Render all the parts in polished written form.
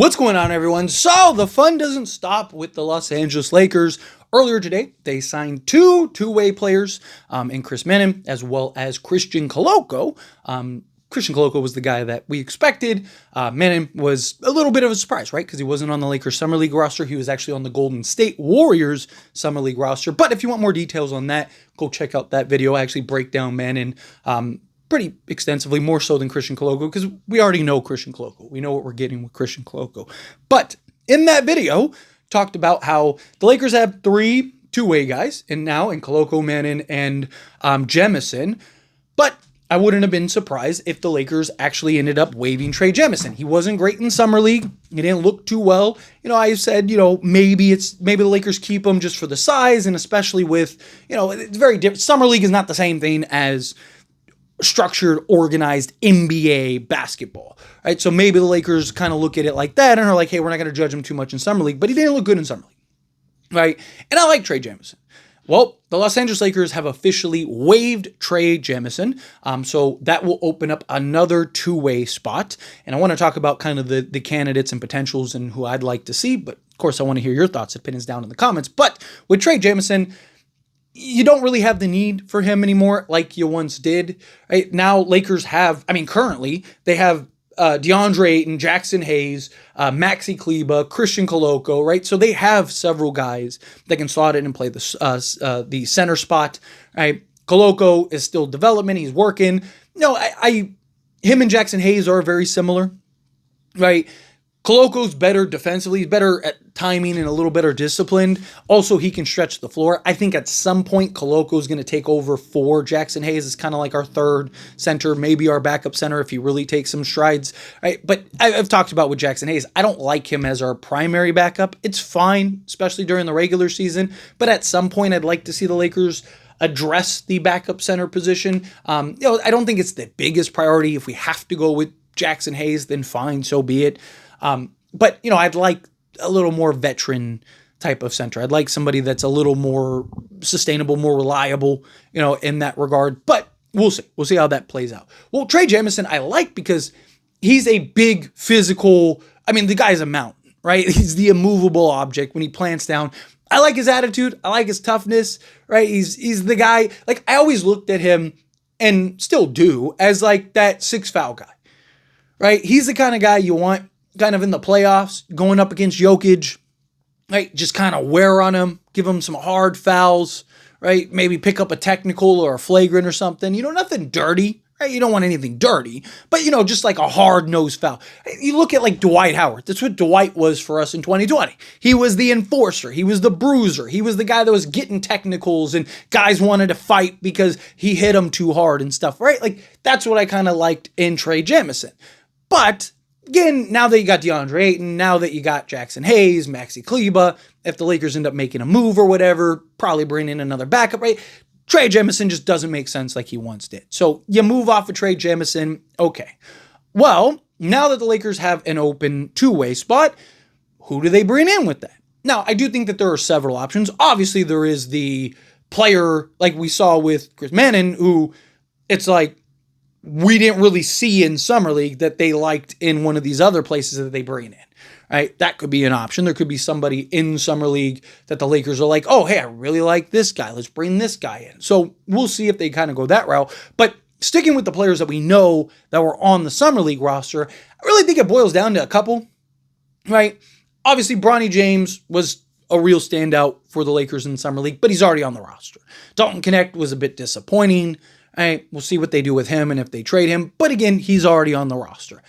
What's going on, everyone? So the fun doesn't stop with the Los Angeles Lakers. Earlier today, they signed two-way players in Chris Menon as well as Christian Koloko. Christian Koloko was the guy that we expected. Menon was a little bit of a surprise, right? Because he wasn't on the Lakers Summer League roster. He was actually on the Golden State Warriors Summer League roster. But if you want more details on that, go check out that video. I actually break down Menon pretty extensively, more so than Christian Koloko, because we already know Christian Koloko. We know what we're getting with Christian Koloko. But in that video, talked about how the Lakers have three two-way guys, and now in Koloko, Menon, and Jemison. But I wouldn't have been surprised if the Lakers actually ended up waiving Trey Jemison. He wasn't great in Summer League. He didn't look too well. I said, maybe the Lakers keep him just for the size, and especially with, it's very different. Summer League is not the same thing as structured, organized NBA basketball, right? So maybe the Lakers kind of look at it like that and are like, hey, we're not going to judge him too much in Summer League, but he didn't look good in Summer League, right? And I like Trey Jemison. Well, the Los Angeles Lakers have officially waived Trey Jemison, so that will open up another two-way spot, and I want to talk about kind of the candidates and potentials and who I'd like to see, but of course I want to hear your thoughts, opinions down in the comments. But with Trey Jemison, you don't really have the need for him anymore like you once did. Right? Now, Lakers have, currently, they have DeAndre Ayton, Jackson Hayes, Maxi Kleber, Christian Koloko, right? So they have several guys that can slot in and play the center spot, right? Koloko is still development. He's working. Him and Jackson Hayes are very similar, right? Koloko's better defensively. He's better at timing and a little better disciplined. Also, he can stretch the floor. I think at some point, Koloko's going to take over for Jackson Hayes. It's kind of like our third center, maybe our backup center if he really takes some strides. Right? But I've talked about with Jackson Hayes, I don't like him as our primary backup. It's fine, especially during the regular season. But at some point, I'd like to see the Lakers address the backup center position. I don't think it's the biggest priority. If we have to go with Jackson Hayes, then fine, so be it. But I'd like a little more veteran type of center. I'd like somebody that's a little more sustainable, more reliable, in that regard. But we'll see. We'll see how that plays out. Well, Trey Jemison, I like because he's a big physical, the guy's a mountain, right? He's the immovable object when he plants down. I like his attitude. I like his toughness, right? He's the guy, like I always looked at him and still do as like that 6-foul guy, right? He's the kind of guy you want kind of in the playoffs, going up against Jokic, right? Just kind of wear on him, give him some hard fouls, right? Maybe pick up a technical or a flagrant or something. Nothing dirty, right? You don't want anything dirty, but just like a hard-nosed foul. You look at like Dwight Howard. That's what Dwight was for us in 2020. He was the enforcer. He was the bruiser. He was the guy that was getting technicals and guys wanted to fight because he hit them too hard and stuff, right? Like that's what I kind of liked in Trey Jemison. But again, now that you got DeAndre Ayton, now that you got Jackson Hayes, Maxi Kleber, if the Lakers end up making a move or whatever, probably bring in another backup, right? Trey Jemison just doesn't make sense like he once did. So you move off of Trey Jemison, okay. Well, now that the Lakers have an open two-way spot, who do they bring in with that? Now, I do think that there are several options. Obviously, there is the player like we saw with Chris Menon, who it's like, we didn't really see in Summer League that they liked in one of these other places that they bring in, right? That could be an option. There could be somebody in Summer League that the Lakers are like, oh, hey, I really like this guy. Let's bring this guy in. So we'll see if they kind of go that route. But sticking with the players that we know that were on the Summer League roster, I really think it boils down to a couple, right? Obviously, Bronny James was a real standout for the Lakers in Summer League, but he's already on the roster. Dalton Connect was a bit disappointing. All right, we'll see what they do with him and if they trade him. But again, he's already on the roster.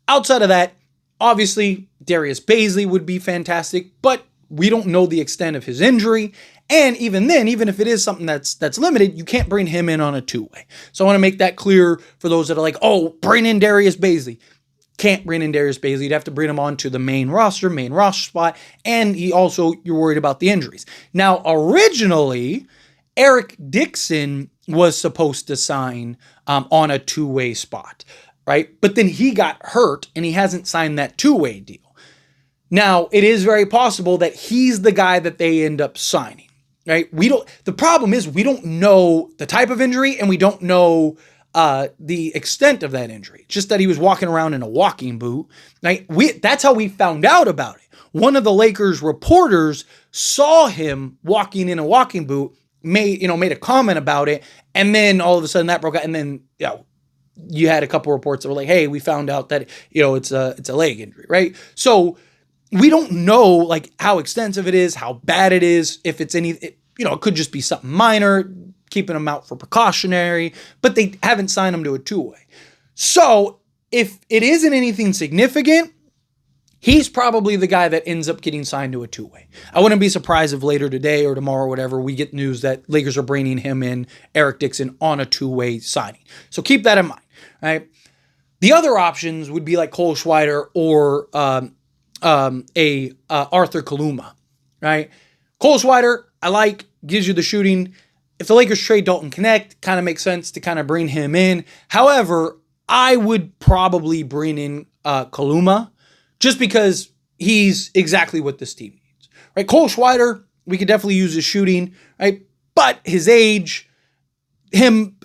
Outside of that, obviously, Darius Bazley would be fantastic, but we don't know the extent of his injury. And even then, even if it is something that's limited, you can't bring him in on a two-way. So I want to make that clear for those that are like, oh, bring in Darius Bazley. Can't bring in Darius Bazley. You'd have to bring him onto the main roster spot. And you're worried about the injuries. Now, originally, Eric Dixon was supposed to sign on a two-way spot, right? But then he got hurt and he hasn't signed that two-way deal. Now, it is very possible that he's the guy that they end up signing, right? The problem is we don't know the type of injury and we don't know the extent of that injury. Just that he was walking around in a walking boot. Right? That's how we found out about it. One of the Lakers reporters saw him walking in a walking boot, made a comment about it, and then all of a sudden that broke out, and then you had a couple reports that were like, "Hey, we found out that it's a leg injury," right? So we don't know like how extensive it is, how bad it is, if it's it could just be something minor, keeping him out for precautionary, but they haven't signed him to a two-way. So if it isn't anything significant, he's probably the guy that ends up getting signed to a two-way. I wouldn't be surprised if later today or tomorrow or whatever, we get news that Lakers are bringing him in, Eric Dixon, on a two-way signing. So keep that in mind, right? The other options would be like Cole Schweider or Arthur Kaluma, right? Cole Schweider, I like, gives you the shooting. If the Lakers trade Dalton Knecht, kind of makes sense to kind of bring him in. However, I would probably bring in Kaluma, just because he's exactly what this team needs, right? Cole Schweider, we could definitely use his shooting, right? But his age, him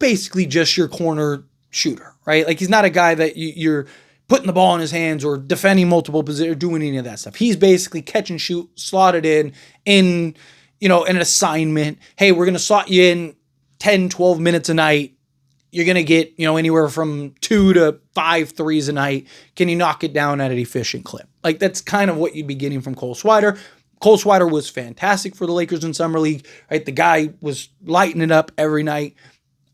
basically just your corner shooter, right? Like he's not a guy that you're putting the ball in his hands or defending multiple positions or doing any of that stuff. He's basically catch and shoot, slotted in an assignment. Hey, we're going to slot you in 10, 12 minutes a night. You're going to get, anywhere from 2 to 5 threes a night. Can you knock it down at an efficient clip? Like, that's kind of what you'd be getting from Cole Schweider. Cole Schweider was fantastic for the Lakers in Summer League, right? The guy was lighting it up every night.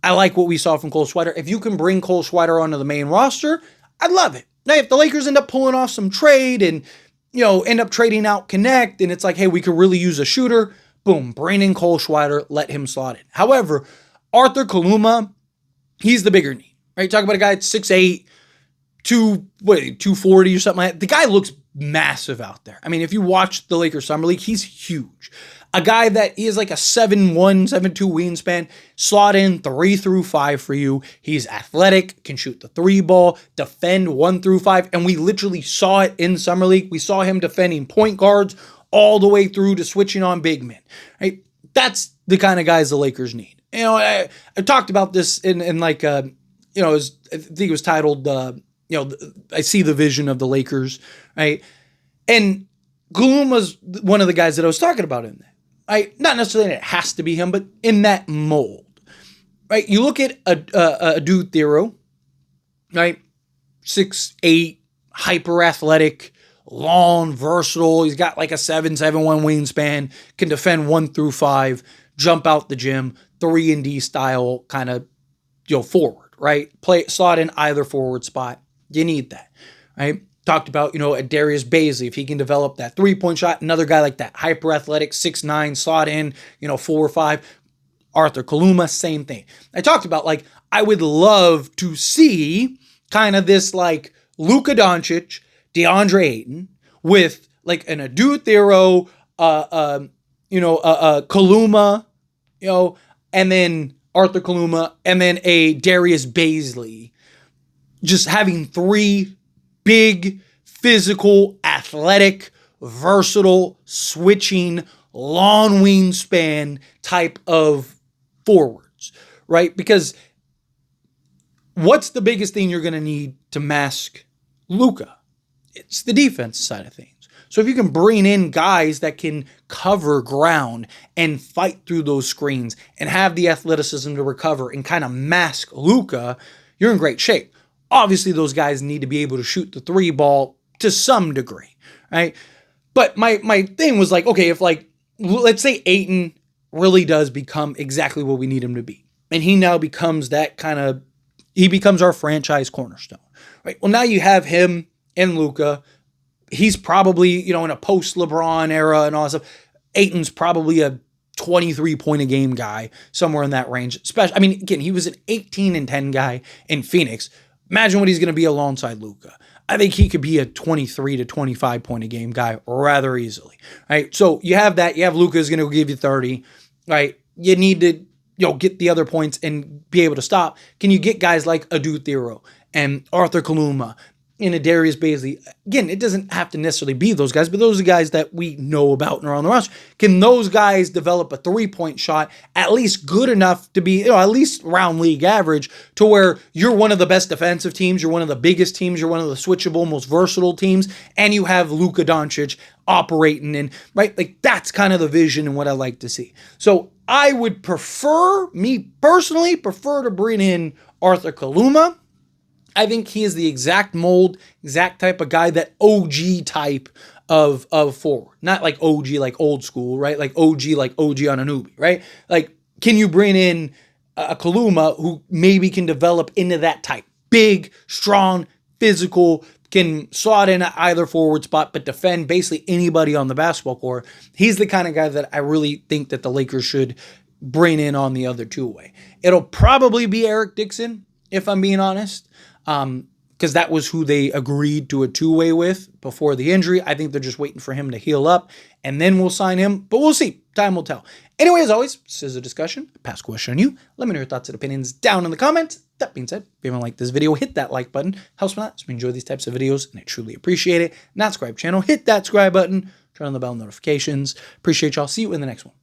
I like what we saw from Cole Schweider. If you can bring Cole Schweider onto the main roster, I'd love it. Now, if the Lakers end up pulling off some trade and, end up trading out Knecht, and it's like, hey, we could really use a shooter, boom, bring in Cole Schweider, let him slot in. However, Arthur Kaluma, he's the bigger need, right? Talk about a guy that's 6'8", 240 or something like that. The guy looks massive out there. I mean, if you watch the Lakers Summer League, he's huge. A guy that is like a 7'1", 7'2" wingspan, slot in 3 through 5 for you. He's athletic, can shoot the 3 ball, defend 1 through 5, and we literally saw it in Summer League. We saw him defending point guards all the way through to switching on big men, right? That's the kind of guys the Lakers need. I talked about this in like, I think it was titled, I See the Vision of the Lakers, right? And Kaluma's one of the guys that I was talking about in that, right? Not necessarily that it has to be him, but in that mold, right? You look at a dude Thero, right? 6'8", hyper athletic, long, versatile. He's got like a 7'1" wingspan, can defend 1 through 5, jump out the gym, 3-and-D style kind of, forward, right? Play slot in either forward spot. You need that, right? Talked about, a Darius Baisley, if he can develop that 3-point shot, another guy like that, hyper athletic, 6'9", slot in, 4 or 5. Arthur Kaluma, same thing. I talked about, like, I would love to see kind of this, like, Luka Doncic, DeAndre Ayton with, like, an Adu Thero, Kaluma, and then Arthur Kaluma, and then a Darius Baisley, just having 3 big, physical, athletic, versatile, switching, long wingspan type of forwards, right? Because what's the biggest thing you're going to need to mask Luka? It's the defense side of things. So if you can bring in guys that can cover ground and fight through those screens and have the athleticism to recover and kind of mask Luka, you're in great shape. Obviously, those guys need to be able to shoot the 3 ball to some degree, right? But my thing was like, okay, if like, let's say Ayton really does become exactly what we need him to be, and he now becomes that he becomes our franchise cornerstone, right? Well, now you have him and Luka. He's probably, in a post-LeBron era and all that stuff, Ayton's probably a 23-point-a-game guy, somewhere in that range. Especially, I mean, again, he was an 18-10 guy in Phoenix. Imagine what he's going to be alongside Luka. I think he could be a 23 to 25-point-a-game guy rather easily, right? So you have that. You have Luka is going to give you 30, right? You need to, get the other points and be able to stop. Can you get guys like Adu Thero and Arthur Kaluma in a Darius Bazley. Again, it doesn't have to necessarily be those guys, but those are guys that we know about and are on the roster. Can those guys develop a three-point shot at least good enough to be, at least around league average, to where you're one of the best defensive teams, you're one of the biggest teams, you're one of the switchable, most versatile teams, and you have Luka Doncic operating in, right? Like, that's kind of the vision and what I like to see. So I would me personally, prefer to bring in Arthur Kaluma. I think he is the exact mold, exact type of guy, that OG type of forward. Not like OG like old school, right? Like OG Anunoby, right? Like, can you bring in a Kaluma who maybe can develop into that type? Big, strong, physical, can slot in at either forward spot, but defend basically anybody on the basketball court. He's the kind of guy that I really think that the Lakers should bring in on the other two-way. It'll probably be Eric Dixon, if I'm being honest, because that was who they agreed to a two-way with before the injury. I think they're just waiting for him to heal up, and then we'll sign him, but we'll see. Time will tell. Anyway, as always, this is a discussion, a past question on you. Let me know your thoughts and opinions down in the comments. That being said, if you haven't liked this video, hit that like button. Helps me out. So we enjoy these types of videos, and I truly appreciate it. Not subscribe channel, hit that subscribe button. Turn on the bell notifications. Appreciate y'all. See you in the next one.